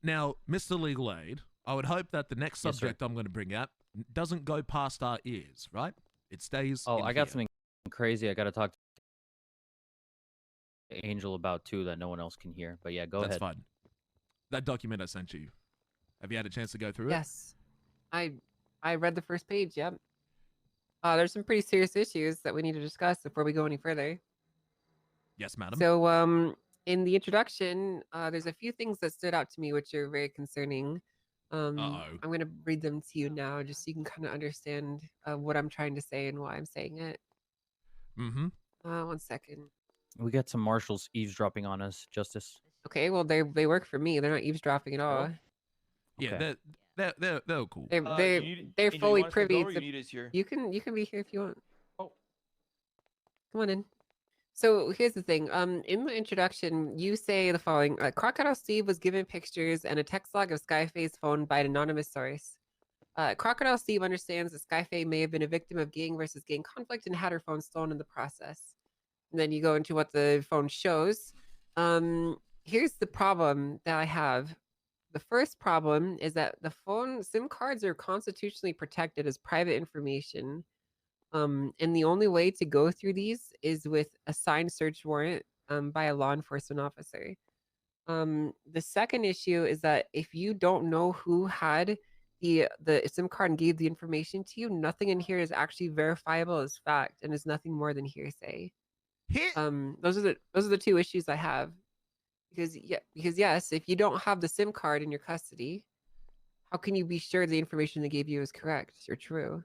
Now, Mr. Legal Aid, I would hope that the next subject I'm going to bring up doesn't go past our ears, right? It stays. Oh, I got here. something crazy I got to talk to Angel about too that no one else can hear. But yeah, go ahead. That's fine. That document I sent you, have you had a chance to go through it? Yes. I read the first page, yep. There's some pretty serious issues that we need to discuss before we go any further. Yes, madam. So, in the introduction, there's a few things that stood out to me which are very concerning. I'm going to read them to you now just so you can kind of understand what I'm trying to say and why I'm saying it. Mm-hmm. 1 second. We got some marshals eavesdropping on us, Justice. Okay, well, they work for me. They're not eavesdropping at all. Yeah, Okay. they're cool. They're fully privy to... You can be here if you want. Oh. Come on in. So here's the thing. In the introduction, you say the following: Crocodile Steve was given pictures and a text log of Skye Faye's phone by an anonymous source. Crocodile Steve understands that Skye Faye may have been a victim of gang versus gang conflict and had her phone stolen in the process. And then you go into what the phone shows. Here's the problem that I have. The first problem is that the phone SIM cards are constitutionally protected as private information. And the only way to go through these is with a signed search warrant by a law enforcement officer. The second issue is that if you don't know who had the SIM card and gave the information to you, nothing in here is actually verifiable as fact and is nothing more than hearsay. Those are the two issues I have. Because yes, if you don't have the SIM card in your custody, how can you be sure the information they gave you is correct or true?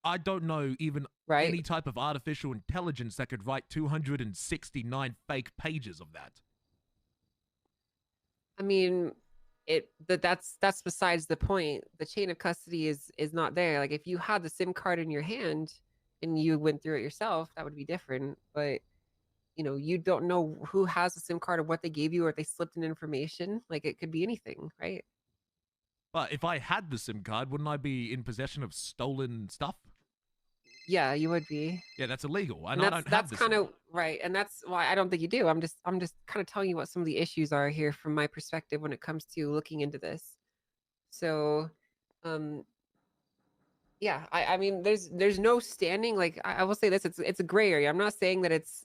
I don't know even any type of artificial intelligence that could write 269 fake pages of that. I mean, that's besides the point. The chain of custody is not there. Like if you had the SIM card in your hand and you went through it yourself, that would be different. But you know, you don't know who has the SIM card or what they gave you or if they slipped in information. Like it could be anything, right? But if I had the SIM card, wouldn't I be in possession of stolen stuff? Yeah, you would be. Yeah, that's illegal. And that's kind of right, and that's why I don't think you do. I'm just kind of telling you what some of the issues are here from my perspective when it comes to looking into this. So, yeah, I mean, there's no standing. Like I will say this, it's a gray area. I'm not saying that it's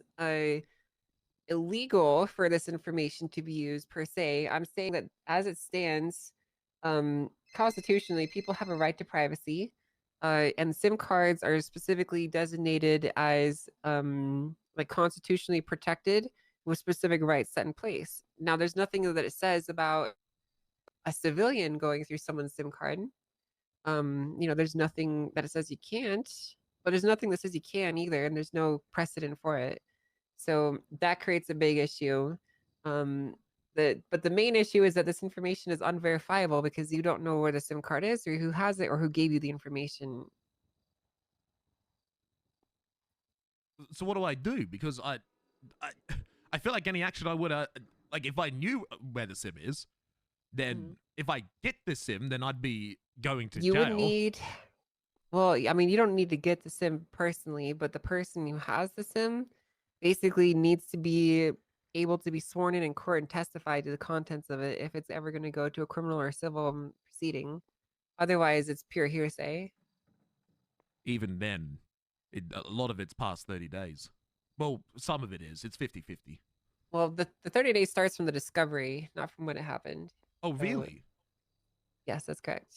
illegal for this information to be used per se. I'm saying that as it stands, constitutionally, people have a right to privacy. And SIM cards are specifically designated as like constitutionally protected with specific rights set in place. Now, there's nothing that it says about a civilian going through someone's SIM card. You know, there's nothing that it says you can't, but there's nothing that says you can either, and there's no precedent for it. So that creates a big issue. But the main issue is that this information is unverifiable because you don't know where the SIM card is or who has it or who gave you the information. So what do I do? Because I feel like any action I would like if I knew where the SIM is, then if I get the SIM, then I'd be going to jail. You would need. Well, I mean, you don't need to get the SIM personally, but the person who has the SIM basically needs to be able to be sworn in court and testify to the contents of it if it's ever going to go to a criminal or civil proceeding. Otherwise, it's pure hearsay. Even then, a lot of it's past 30 days. Well, some of it is. It's 50-50. Well, the 30 days starts from the discovery, not from when it happened. Oh, really? Yes, that's correct.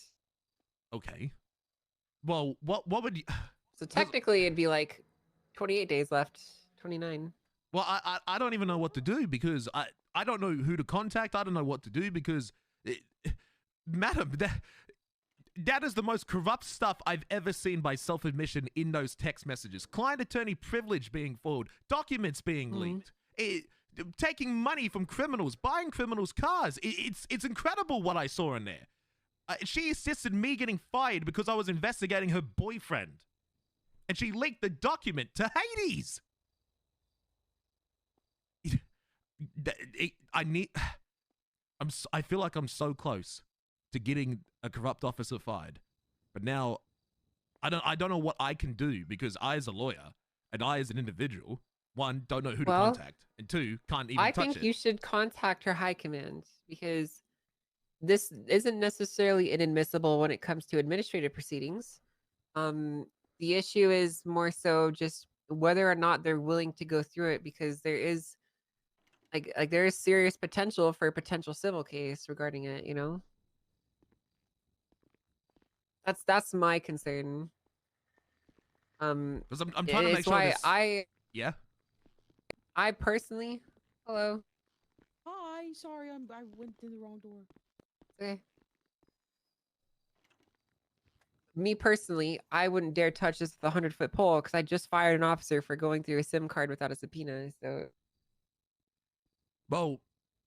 Okay. Well, what would you... So technically, it'd be like 28 days left, 29. Well, I don't even know what to do because I don't know who to contact. I don't know what to do because, madam, that is the most corrupt stuff I've ever seen by self-admission in those text messages. Client attorney privilege being forwarded, documents being leaked, taking money from criminals, buying criminals' cars. It's incredible what I saw in there. She assisted me getting fired because I was investigating her boyfriend. And she leaked the document to Hades. I feel like I'm so close to getting a corrupt officer fired, but now I don't know what I can do because I as a lawyer and I as an individual one, don't know who to Well, contact, and two, can't even I touch think it. you should contact her high command because this isn't necessarily inadmissible when it comes to administrative proceedings. The issue is more so just whether or not they're willing to go through it because there is like there is serious potential for a potential civil case regarding it, you know? That's my concern. Because I'm trying to make It's sure why this. Yeah. I personally, hello. Hi, sorry, I went in the wrong door. Okay. Me personally, I wouldn't dare touch this with a 100-foot pole because I just fired an officer for going through a SIM card without a subpoena. So, Well,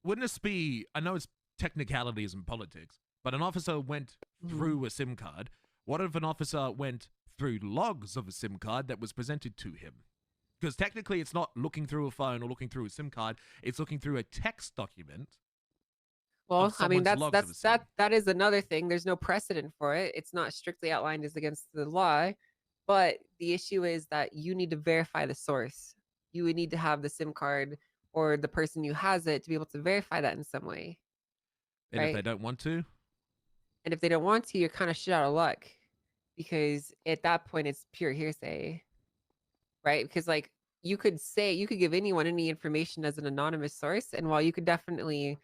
wouldn't this be? I know it's technicalities in politics, but an officer went through a SIM card. What if an officer went through logs of a SIM card that was presented to him? Because technically, it's not looking through a phone or looking through a SIM card. It's looking through a text document. well, I mean, someone's logs of a SIM. that is another thing. There's no precedent for it. It's not strictly outlined as against the law, but the issue is that you need to verify the source. You would need to have the SIM card or the person who has it to be able to verify that in some way. And if Right. they don't want to, And if they don't want to, you're kind of shit out of luck because at that point it's pure hearsay, right? Because like you could give anyone any information as an anonymous source, and while you could definitely,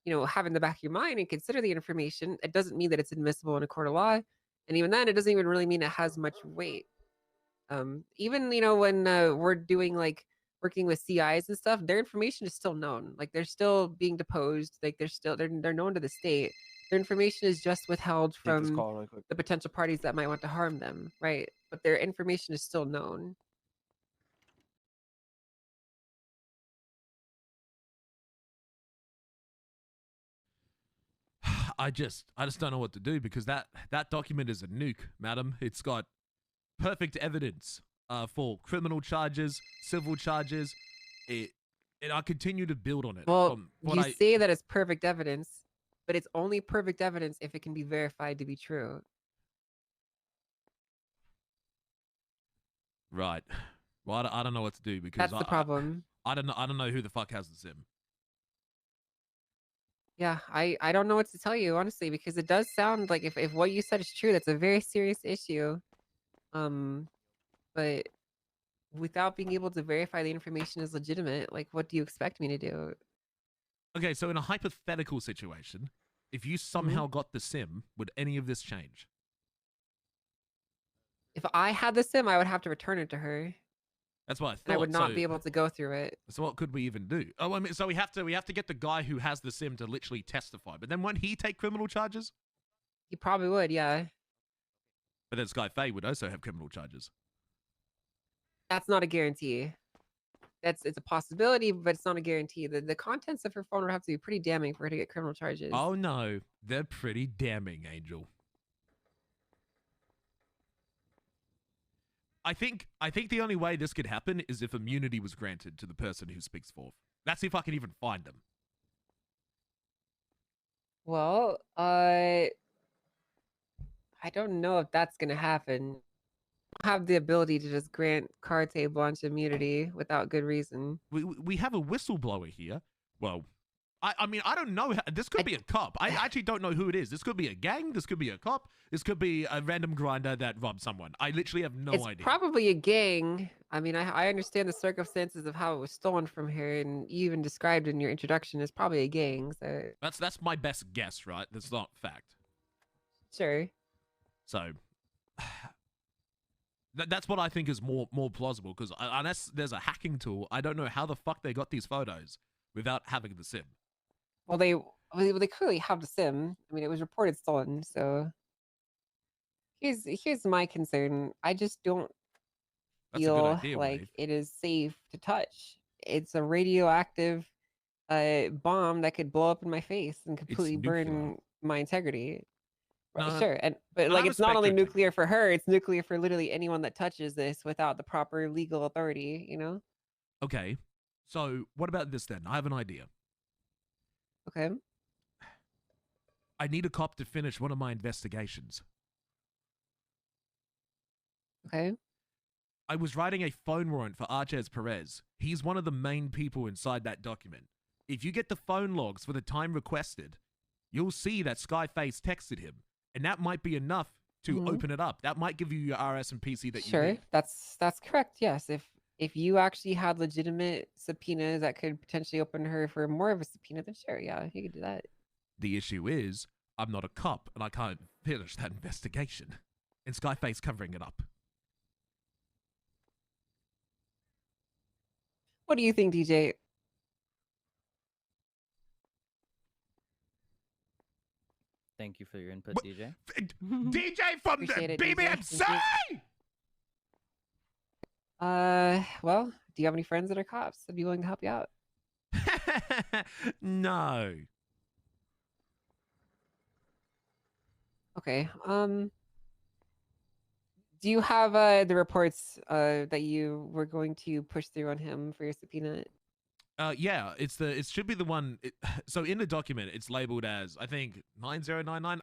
you know, have in the back of your mind and consider the information, it doesn't mean that it's admissible in a court of law, and even then, it doesn't even really mean it has much weight. Even you know when we're doing like working with CIs and stuff, their information is still known. Like they're still being deposed. Like they're known to the state. Their information is just withheld Take this from call really quick. the potential parties that might want to harm them, right? But their information is still known. I just don't know what to do because that document is a nuke, madam. It's got perfect evidence for criminal charges, civil charges. And I continue to build on it. Well, you say that it's perfect evidence, but it's only perfect evidence if it can be verified to be true. Right. Well, I don't know what to do because That's the problem. I don't know who the fuck has the SIM. Yeah, I don't know what to tell you, honestly, because it does sound like if what you said is true, that's a very serious issue. But without being able to verify the information is legitimate, like what do you expect me to do? Okay, so in a hypothetical situation, if you somehow got the SIM, would any of this change? If I had the SIM, I would have to return it to her. That's what I thought. And I would not be able to go through it. So what could we even do? Oh, I mean, so we have to get the guy who has the SIM to literally testify. But then won't he take criminal charges? He probably would, yeah. But then Skye Faye would also have criminal charges. That's not a guarantee. It's a possibility, but it's not a guarantee. The contents of her phone would have to be pretty damning for her to get criminal charges. Oh no, they're pretty damning, Angel. I think the only way this could happen is if immunity was granted to the person who speaks forth. That's if I can even find them. Well, I don't know if that's gonna happen. I have the ability to just grant carte blanche immunity without good reason. We have a whistleblower here. Well, I mean, I don't know. This could be a cop. I actually don't know who it is. This could be a gang. This could be a cop. This could be a random grinder that robbed someone. I literally have no idea. It's probably a gang. I mean, I understand the circumstances of how it was stolen from her, and you even described in your introduction it's probably a gang. So That's my best guess, right? That's not fact. sure. So that's what I think is more plausible, because unless there's a hacking tool, I don't know how the fuck they got these photos without having the SIM. Well, they clearly have the SIM. I mean, it was reported stolen. So here's my concern. I just don't That's a good feel idea, like Wade. it is safe to touch. It's a radioactive bomb that could blow up in my face and completely nuclear. burn my integrity. Right, No, sure, but no, like I'm a it's not only spectre. nuclear for her; it's nuclear for literally anyone that touches this without the proper legal authority. You know? Okay, so what about this then? I have an idea. Okay. I need a cop to finish one of my investigations. Okay. I was writing a phone warrant for Arches Perez. He's one of the main people inside that document. If you get the phone logs for the time requested, you'll see that Skye Faye texted him, and that might be enough to open it up. That might give you your RS and PC that you need. That's correct. Yes, if you actually had legitimate subpoenas that could potentially open her for more of a subpoena, then sure, yeah, you could do that. The issue is, I'm not a cop, and I can't finish that investigation. And Skye Faye's covering it up. What do you think, DJ? Thank you for your input, DJ. DJ from the Appreciate it, BBMC! Well, do you have any friends that are cops that'd be willing to help you out? No. Okay. Do you have the reports that you were going to push through on him for your subpoena? Yeah, it should be the one. So in the document, it's labeled as, I think, 9099,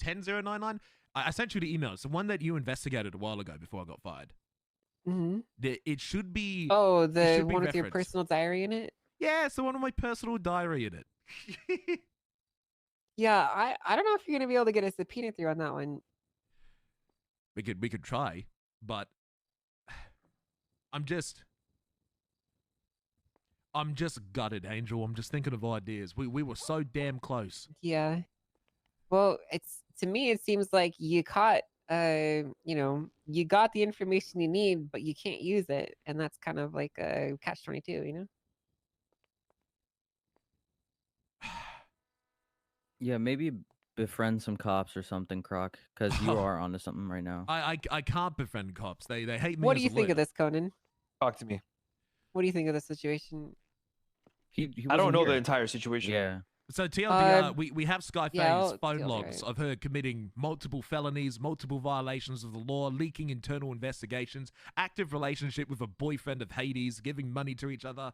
10099. I sent you the email. It's the one that you investigated a while ago before I got fired. Mm-hmm. It should be. Oh, the should be one with your referenced. personal diary in it? Yeah, it's the one with my personal diary in it. Yeah, I don't know if you're gonna be able to get a subpoena through on that one. We could try, but I'm just gutted, Angel. I'm just thinking of ideas. We were so damn close. Yeah. Well, to me it seems like you caught you got the information you need, but you can't use it, and that's kind of like a catch-22, you know? Yeah, maybe befriend some cops or something, Croc, because you are onto something right now. I can't befriend cops. They hate me. What do as you a think of lawyer. this, Conan? Talk to me. What do you think of the situation? He I don't wasn't know the here. entire situation. Yeah. So TLDR, Uh, we have Skye Faye's yeah, I'll phone deal with logs it. of her committing multiple felonies, multiple violations of the law, leaking internal investigations, active relationship with a boyfriend of Hades, giving money to each other,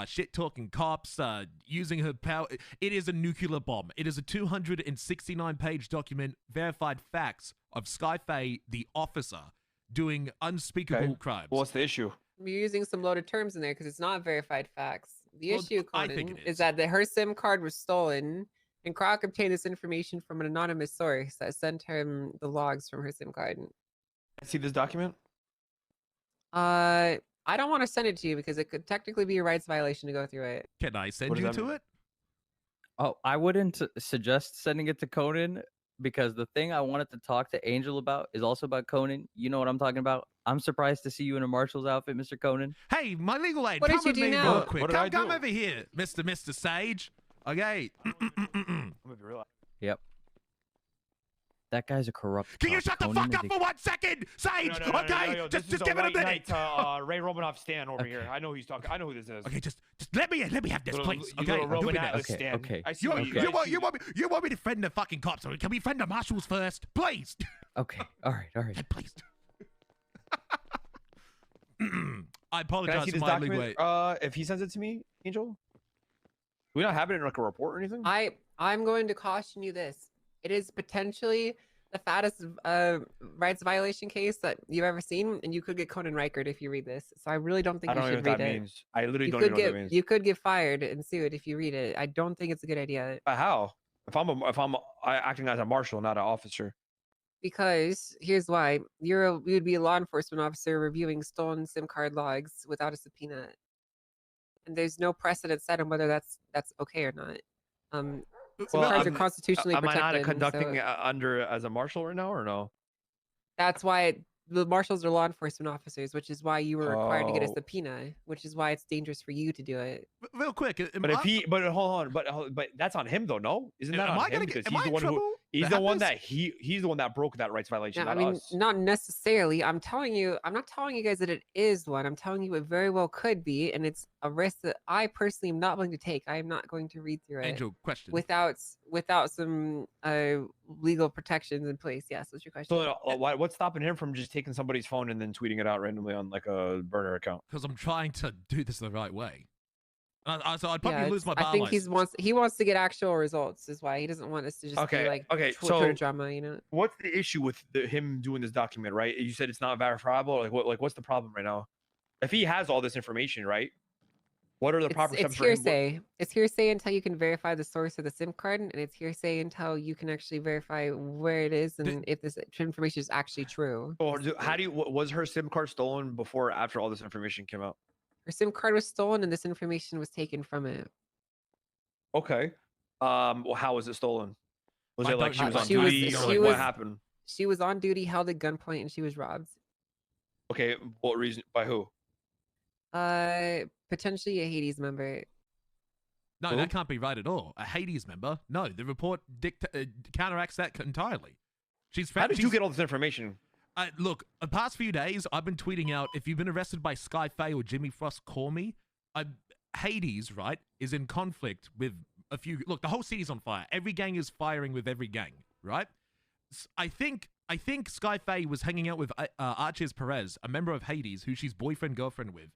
shit-talking cops, using her power. It is a nuclear bomb. It is a 269-page document, verified facts of Skye Faye, the officer, doing unspeakable crimes. Well, what's the issue? You're using some loaded terms in there because it's not verified facts. The Well, issue, I think Conan, it is. is that her SIM card was stolen, and Croc obtained this information from an anonymous source that sent him the logs from her SIM card. See this document? I don't want to send it to you because it could technically be a rights violation to go through it. Can I send What does you that to mean? it? Oh, I wouldn't suggest sending it to Conan because the thing I wanted to talk to Angel about is also about Conan. You know what I'm talking about? I'm surprised to see you in a Marshal's outfit, Mr. Conan. Hey, my legal aid, What come did you with do me now? real quick. What did I Come do? over here, Mr. Sage. Okay. I'm gonna be real. Yep. That guy's a corrupt. Can you cop. shut the Conan fuck is up for 1 second, Sage? Okay, just give it a minute. Ray Romanoff Stan over here. Okay. I know who he's talking. I know who this is. Okay, just let me have this, please. You Okay, little I'm Roman doing Atlas this. Okay, Stan. okay. I see You what Okay. want me to friend the fucking cops? Can we friend the marshals first, please? Okay. All right. All right. Please. I Can I apologize see for this my legal document? aid. If he sends it to me, Angel. Do we not have it in like a report or anything? I'm going to caution you this. It is potentially the fattest rights violation case that you've ever seen, and you could get Conan Reichert if you read this. So I really don't think I you don't know should what read that it. means. I literally You don't could even know what get that means. you could get fired and sued if you read it. I don't think it's a good idea But how? If I'm acting as a marshal, not an officer. because here's why: you would be a law enforcement officer reviewing stolen SIM card logs without a subpoena, and there's no precedent set on whether that's okay or not. SIM Well, cards are I'm- constitutionally Am I protected. not and conducting so under as a marshal right now or no? that's why the marshals are law enforcement officers, which is why you were required to get a Oh. subpoena, which is why it's dangerous for you to do it. Real quick, But if he, but hold on, but that's on him though, no? Isn't that am on I him? gonna Because get? Am he's I the in one who trouble? he's to the have one this? that he's the one that broke that rights violation, Yeah, I not mean, us. not necessarily. I'm not telling you guys that it is one. I'm telling you it very well could be, and it's a risk that I personally am not willing to take. I am not going to read through it Angel, question. without some legal protections in place. Yes, what's your question? So what's stopping him from just taking somebody's phone and then tweeting it out randomly on like a burner account? Because I'm trying to do this the right way. So I'd probably lose my bar I think license. he wants to get actual results. Is why he doesn't want us to just be like Twitter drama. You know. What's the issue with him doing this document? Right? You said it's not verifiable. Like what's the problem right now? If he has all this information, right? What are the proper steps It's for him? hearsay. It's hearsay until you can verify the source of the SIM card, and it's hearsay until you can actually verify where it is and if this information is actually true. Or how do you? Was her SIM card stolen before or after all this information came out? Her SIM card was stolen, and this information was taken from it. Okay. Well, how was it stolen? Was it like she was on She was- duty? she Or like was- what happened? She was on duty, held at gunpoint, and she was robbed. Okay. What reason? By who? Potentially a Hades member. No, Who? that can't be right at all. A Hades member? No, the report counteracts that entirely. How did you get all this information? Look, the past few days, I've been tweeting out, if you've been arrested by Skye Faye or Jimmy Frost, call me. Hades, right, is in conflict with a few... Look, the whole city's on fire. Every gang is firing with every gang, right? I think Skye Faye was hanging out with Arches Perez, a member of Hades, who she's boyfriend-girlfriend with.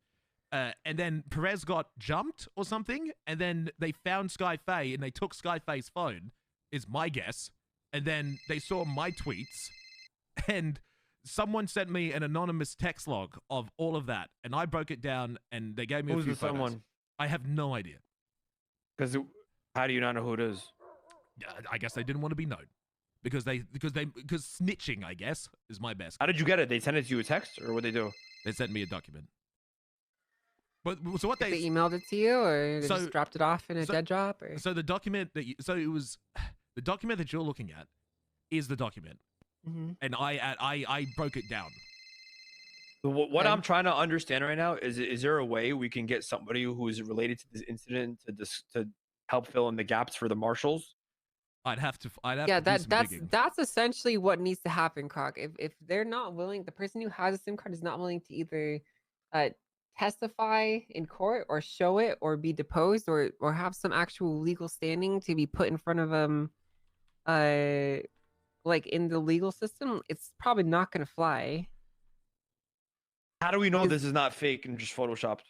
And then Perez got jumped or something, and then they found Skye Faye, and they took Skye Faye's phone, is my guess. And then they saw my tweets, and someone sent me an anonymous text log of all of that, and I broke it down, and they gave me a few photos. Someone? I have no idea. Because how do you not know who it is? I guess they didn't want to be known. Because snitching, I guess, is my best. How did you get it? They sent it to you a text, or what they do? They sent me a document. But so what They emailed it to you, or they So- just dropped it off in a dead drop, or So the document that it was the document that you're looking at is the document, and I broke it down. What I'm trying to understand right now is there a way we can get somebody who is related to this incident to help fill in the gaps for the marshals? I'd have to yeah, do some digging. that's essentially what needs to happen, Croc. If they're not willing, the person who has a SIM card is not willing to either testify in court or show it or be deposed or have some actual legal standing to be put in front of them, like in the legal system, it's probably not going to fly. How do we know this is not fake and just photoshopped?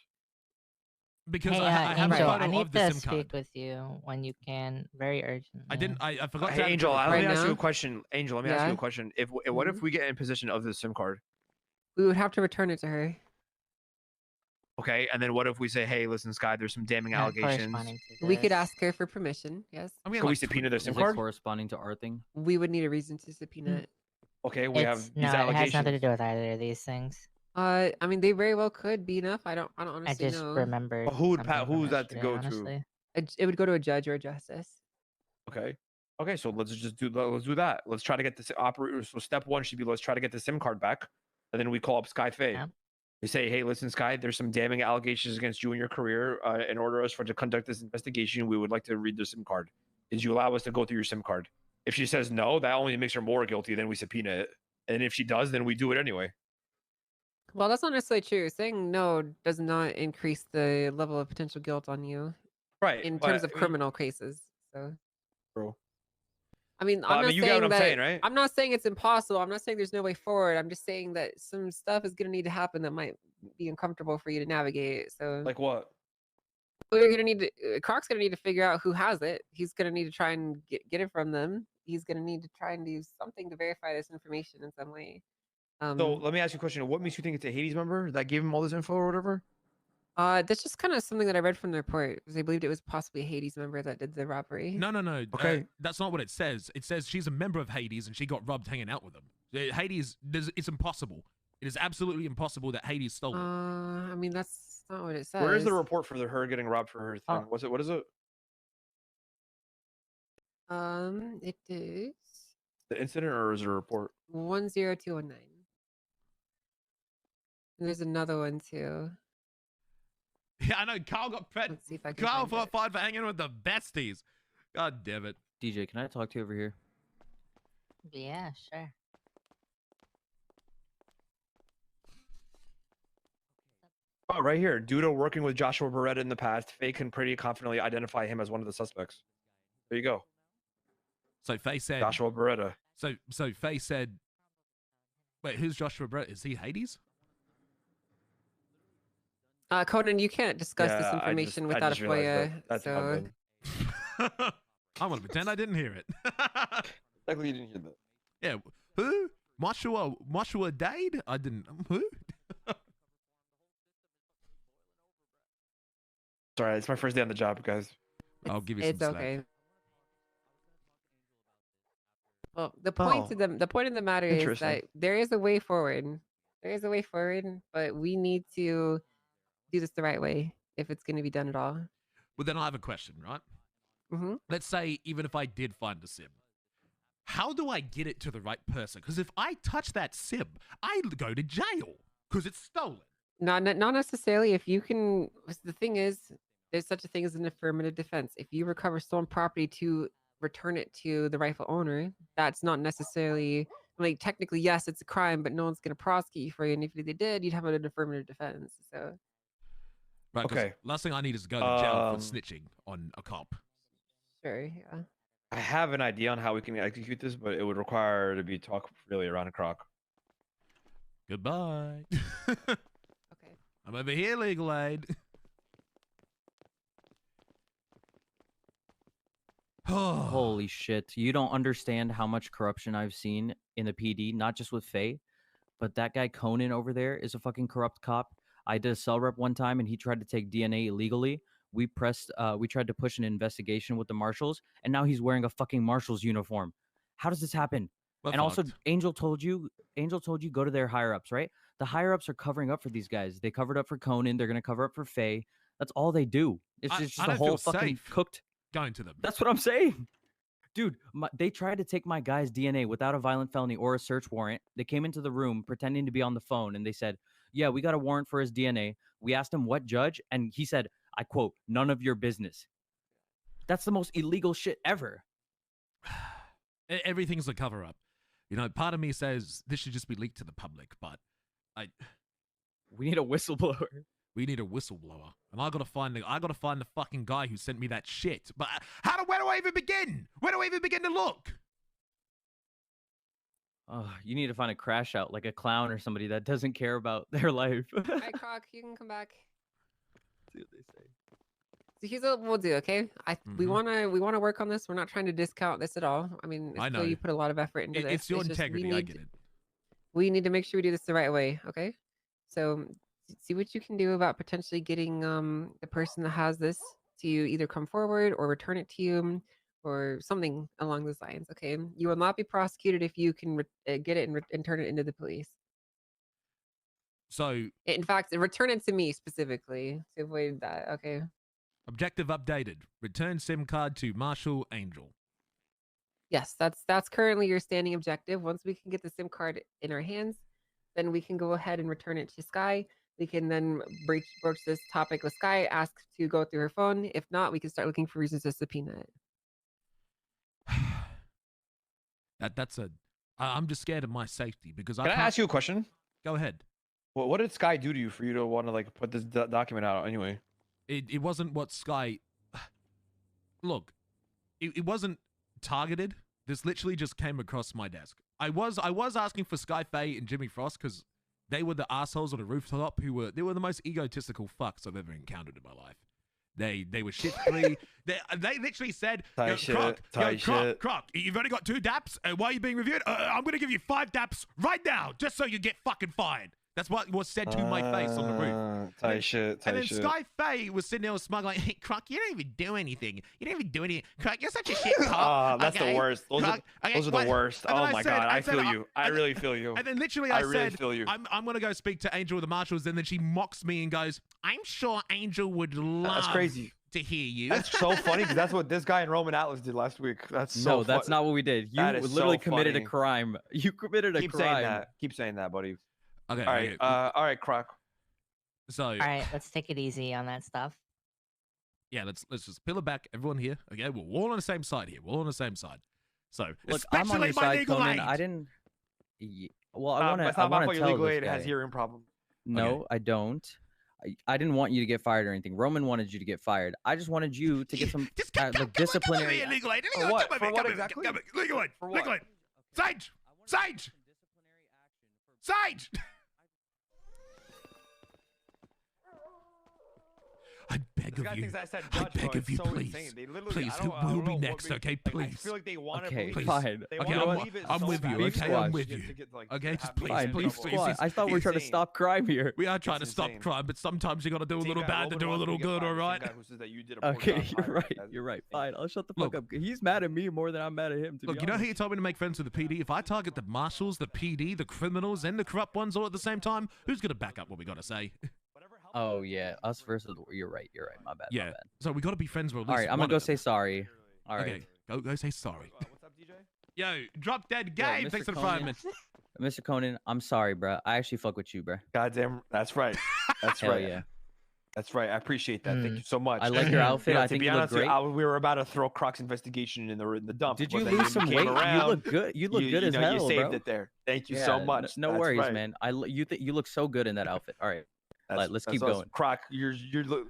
Because Hey, I have a Angel, photo I need of the to SIM speak card. with you when you can, very urgently. I forgot to Hey, add Angel, it to the let me report. ask you a question. Angel, let me ask you Yeah? a question. What if we get in possession of the SIM card? We would have to return it to her. Okay, and then what if we say, hey, listen, Skye, there's some damning Not allegations. corresponding to We could this. ask her for permission. Yes, I'm getting Can we like subpoena their Is SIM it card? corresponding to our thing? we would need a reason to subpoena it. Okay, we have It's, these no, it has allegations. nothing to do with either of these things. I mean, they very well could be enough. I don't I honestly just know. remembered. Well, who would something from who's that to yesterday, go to? honestly. It would go to a judge or a justice. Okay. Okay, so let's do that. Let's try to get this operator. So step one should be let's try to get the SIM card back, and then we call up Skye Faye. Yeah. We say, hey, listen, Skye, there's some damning allegations against you and your career. In order us for to conduct this investigation, we would like to read the SIM card. Did you allow us to go through your SIM card? If she says no, that only makes her more guilty. Then we subpoena it, and if she does, then we do it anyway. Well, that's not necessarily true. Saying no does not increase the level of potential guilt on you Right. in but, terms of I mean, criminal cases. So, bro. I mean, Well, I'm I not mean, you get saying what I'm that. saying, right? I'm not saying it's impossible. I'm not saying there's no way forward. I'm just saying that some stuff is going to need to happen that might be uncomfortable for you to navigate. So, Like what? well, you're going to need to. Croc's going to need to figure out who has it. He's going to need to try and get it from them. He's going to need to try and do something to verify this information in some way. So let me ask you a question. What makes you think it's a Hades member that gave him all this info or whatever? That's just kind of something that I read from the report. Because they believed it was possibly a Hades member that did the robbery. No. Okay. That's not what it says. It says she's a member of Hades and she got robbed hanging out with them. Hades, it's impossible. It is absolutely impossible that Hades stole it. I mean, that's not what it says. Where is the report for her getting robbed for her thing? Oh. What's it? What is it? It is The incident or is it a report? 10219. And there's another one too. Yeah, I know. Carl got Let's see if I can Carl find got it. fired for hanging with the besties. God damn it. DJ, can I talk to you over here? Yeah, sure. Oh, right here. Due to working with Joshua Beretta in the past, Faye can pretty confidently identify him as one of the suspects. There you go. So Faye said. Joshua Beretta. So Faye said. Wait, who's Joshua Brett? Is he Hades? Conan, you can't discuss this Yeah, information I without a just realized FOIA. that. That's my So bad. I'm gonna pretend I didn't hear it. Luckily, you didn't hear that. Yeah, who? Mashua Dade? I didn't. Who? Sorry, it's my first day on the job, guys. I'll give you it's some okay. slack. Well, the point of the matter is Interesting. that there is a way forward. There is a way forward, but we need to do this the right way if it's going to be done at all. Well, then I have a question, right? Mm-hmm. Let's say even if I did find a sim, how do I get it to the right person? Because if I touch that sim, I go to jail because it's stolen. Not necessarily. If you can, the thing is, there's such a thing as an affirmative defense. If you recover stolen property to return it to the rightful owner, that's not necessarily like technically, yes, it's a crime, but no one's going to prosecute you for it. And if they did, you'd have an affirmative defense. So, Right. 'Cause Okay. last thing I need is to go to jail for snitching on a cop. sure, yeah. I have an idea on how we can execute this, but it would require to be talk freely around a Croc. Goodbye. Okay. I'm over here, legal aid. Holy shit. You don't understand how much corruption I've seen in the PD, not just with Faye, but that guy Conan over there is a fucking corrupt cop. I did a cell rep one time and he tried to take DNA illegally. We tried to push an investigation with the marshals, and now he's wearing a fucking marshal's uniform. How does this happen? We're And also, fucked. Angel told you go to their higher ups, right? The higher ups are covering up for these guys. They covered up for Conan. They're gonna cover up for Faye. That's all they do. It's I just don't a whole feel fucking safe. cooked. Going to them. That's what I'm saying. Dude, they tried to take my guy's DNA without a violent felony or a search warrant. They came into the room pretending to be on the phone and they said, yeah, we got a warrant for his DNA. We asked him what judge, and he said, I quote, none of your business. That's the most illegal shit ever. Everything's a cover up. You know, part of me says this should just be leaked to the public, but We need a whistleblower. we need a whistleblower. And I gotta find the fucking guy who sent me that shit. But where do I even begin? Where do I even begin to look? Oh, you need to find a crash out, like a clown or somebody that doesn't care about their life. All right, Croc, you can come back. See what they say. So here's what we'll do, okay? We Mhm. wanna work on this. We're not trying to discount this at all. I mean, I it's know. clear you put a lot of effort into this. It's your just we integrity. I need- get it. We need to make sure we do this the right way, okay? So see what you can do about potentially getting the person that has this to either come forward or return it to you or something along those lines, okay? You will not be prosecuted if you can get it and turn it into the police. So In fact, return it to me specifically to avoid that, okay? objective updated. Return SIM card to Marshall Angel. Yes, that's currently your standing objective. Once we can get the SIM card in our hands, then we can go ahead and return it to Skye. We can then broach this topic with Skye, ask to go through her phone. If not, we can start looking for reasons to subpoena it. I'm just scared of my safety because Can I can't... ask you a question? Go ahead. What did Skye do to you for you to want to like put this document out anyway? It wasn't what Skye... Look, it wasn't targeted. This literally just came across my desk. I was asking for Skye Faye and Jimmy Frost because they were the assholes on the rooftop they were the most egotistical fucks I've ever encountered in my life. They were shit free. they literally said, Croc, you've only got 2 daps. Why are you being reviewed? I'm gonna give you 5 daps right now, just so you get fucking fired. That's what was said to my face on the roof. And then Skye Faye was sitting there smuggling, hey, Croc, you don't even do anything. You don't even do anything. Croc, you're such a shit cop. That's the worst. Those are the worst. Oh my God, I feel you. I really feel you. And then literally I said, I'm going to go speak to Angel with the marshals. And then she mocks me and goes, I'm sure Angel would love to hear you. That's so funny because that's what this guy in Roman Atlas did last week. That's so No, that's not what we did. You literally committed a crime. You committed a crime. Keep saying that, buddy. Okay. All right. All right, Croc. So. All right, let's take it easy on that stuff. Yeah, let's just peel it back. Everyone here. Okay, we're all on the same side here. We're all on the same side. So, look, I'm on your side, Conan. I didn't. Well, I want to. I want to tell legal this aid guy. has hearing problem. No, Okay. I don't. I didn't want you to get fired or anything. Roman wanted you to get fired. I just wanted you to get some disciplinary. Legal aid. For what? For what exactly? Legal aid. For what? Legal aid. Sage. Sage. Sage. beg This of guy you. thinks I said I judge, beg bro. of you, It's so please. insane. They literally, Please, I who don't- I will don't be know what next, okay? like, I Please. feel like they want to Okay, believe it. fine. They Okay, wanna I'm- believe it I'm so with you, bad. okay? Maybe I'm they with get you. to get, like, Okay, to just have me please, in Fine, please, trouble. please. squad. I thought we were trying to Insane. stop crime here. We are trying to It's stop insane. crime, but sometimes you got to do a Same little guy, bad to Logan do a wants me little to get good, fired. all The same right? guy who says that you did a poor Okay, job you're hiring. right. That's You're right. insane. Fine. I'll shut the Look. fuck up. He's mad at me more than I'm mad at him. To Look, be you know how honest. you told me to make friends with the PD? If I target the marshals, the PD, the criminals, and the corrupt ones all at the same time, who's going to back up what we got to say? Oh yeah, us versus. You're right. You're right. My bad. My Yeah. bad. So we got to be friends with at All least right, I'm one gonna go of say them. sorry. All right. Okay, go say sorry. What's up, DJ? Yo, drop dead Yo, game. Mr. Thanks for the Conan. 5 minutes. Mr. Conan, I'm sorry, bro. I actually fuck with you, bro. Goddamn, that's right. That's Hell right. yeah. That's right. I appreciate that. Thank you so much. I like your outfit. I to think be you look honest, with great. we were about to throw Croc's investigation in the dump. Did but you then lose some came weight? You around. look good. You look good as hell, You saved bro. it there. Thank you Yeah, so much. No That's worries, right. man. You look so good in that outfit. All right. Let's keep awesome. going. Croc, you're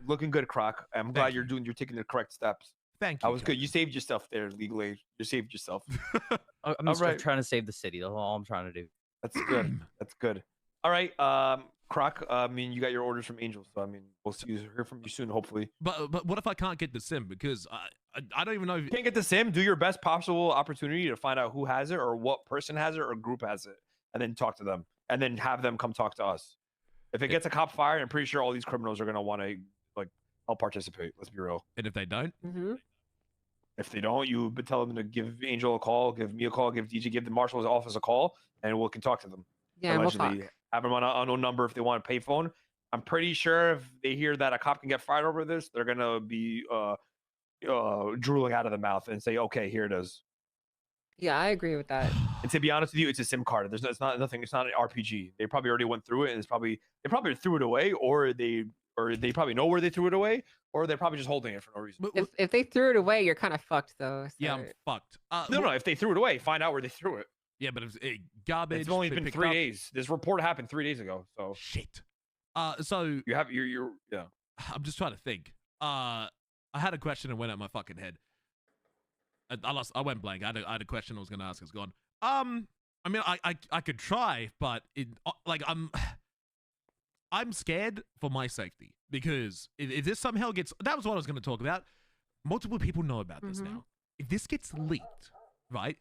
looking good, Croc. I'm glad you're taking the correct steps. Thank you. That was good. You saved yourself there legally. You saved yourself. I'm just right. trying to save the city. That's all I'm trying to do. That's good. That's good. All right, Croc. I mean, you got your orders from Angel, so I mean, we'll hear from you soon, hopefully. But what if I can't get the sim? Because I don't even know. You can't get the sim. Do your best possible opportunity to find out who has it, or what person has it, or group has it, and then talk to them, and then have them come talk to us. If it gets a cop fired, I'm pretty sure all these criminals are gonna want to like help participate. Let's be real. And if they don't, If they don't, you tell them to give Angel a call, give me a call, give DJ, give the marshal's office a call, and we can talk to them. Yeah, and we'll Allegedly. talk. Have them on an unknown number if they want a payphone. I'm pretty sure if they hear that a cop can get fired over this, they're gonna be drooling out of the mouth and say, "Okay, here it is." Yeah, I agree with that. And to be honest with you, it's a SIM card. It's not nothing. It's not an RPG. They probably already went through it, and they probably threw it away, or they probably know where they threw it away, or they're probably just holding it for no reason. But- If they threw it away, you're kind of fucked though. yeah, I'm so- fucked. No, if they threw it away, find out where they threw it. Yeah, but it's garbage. It's only they been pick it 3 up. days. This report happened 3 days ago. So Shit. So you have you're yeah. I'm just trying to think. I had a question that went out my fucking head. I went blank. I had a question I was gonna ask. It's gone. I mean, I could try, but I'm scared for my safety because if this somehow gets, that was what I was gonna talk about. Multiple people know about this now. If this gets leaked, right?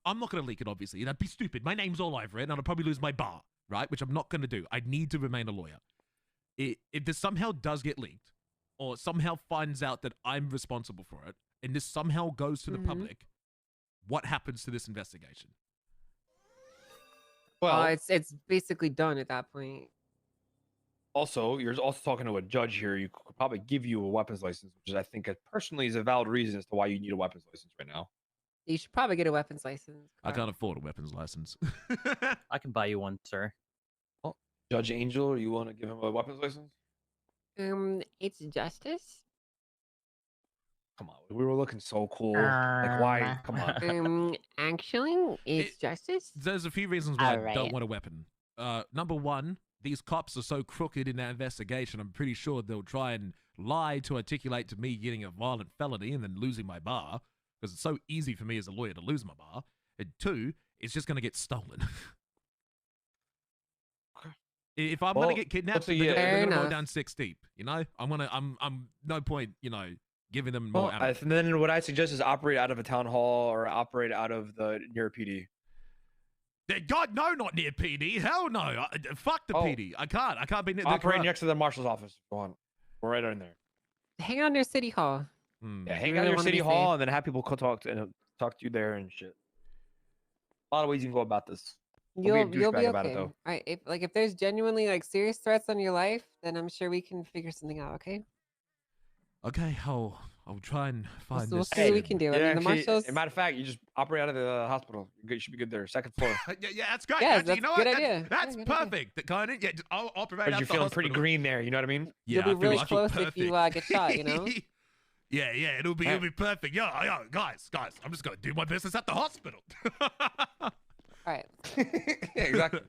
I'm not gonna leak it, obviously. That'd be stupid. My name's all over it, and I'll probably lose my bar, right? Which I'm not gonna do. I need to remain a lawyer. If this somehow does get leaked, or somehow finds out that I'm responsible for it, and this somehow goes to the public, what happens to this investigation? Well, it's basically done at that point. also, you're also talking to a judge here. You could probably give you a weapons license, which I think personally is a valid reason as to why you need a weapons license right now. You should probably get a weapons license. I can't afford a weapons license. I can buy you one, sir. Judge Angel, you want to give him a weapons license? It's justice. Come on, we were looking so cool. Like, why? Come on. Actually, it's justice. There's a few reasons why I Alright. don't want a weapon. Number one, these cops are so crooked in their investigation, I'm pretty sure they'll try and lie to articulate to me getting a violent felony and then losing my bar, because it's so easy for me as a lawyer to lose my bar. And two, it's just going to get stolen. If I'm Well, gonna get kidnapped, what's they're Fair gonna go enough. down 6 deep. You know, I'm no point, giving them Well, more. ammo. then what I suggest is operate out of a town hall or operate out of the near PD. God, no, not near PD. Hell no. Fuck the Oh. PD. I can't be near. Operate next to the marshal's office. Go on. We're right in there. Hang on near City Hall. Yeah, hang You out really your wanna city be hall safe. and then have people talk to you there and shit. A lot of ways you can go about this. Don't be a You'll be douchebag okay. about it, though. Right? If there's genuinely serious threats on your life, then I'm sure we can figure something out. Okay. Okay, I'll try and find We'll this. see what we can do. I mean, the actually, marshals. as a matter of fact, you just operate out of the hospital. You should be good there. Second floor. Yeah, that's great. Yeah, Actually, that's you know a good what? idea. That's Yeah, good idea. perfect. Conan, yeah, I'll operate Because out you're the feeling pretty hospital. green there. You know what I mean? Yeah, You'll be really I feel close if you perfect. get shot. You know. Yeah, it'll be perfect. Yeah, guys, I'm just gonna do my business at the hospital. All right. Yeah, exactly.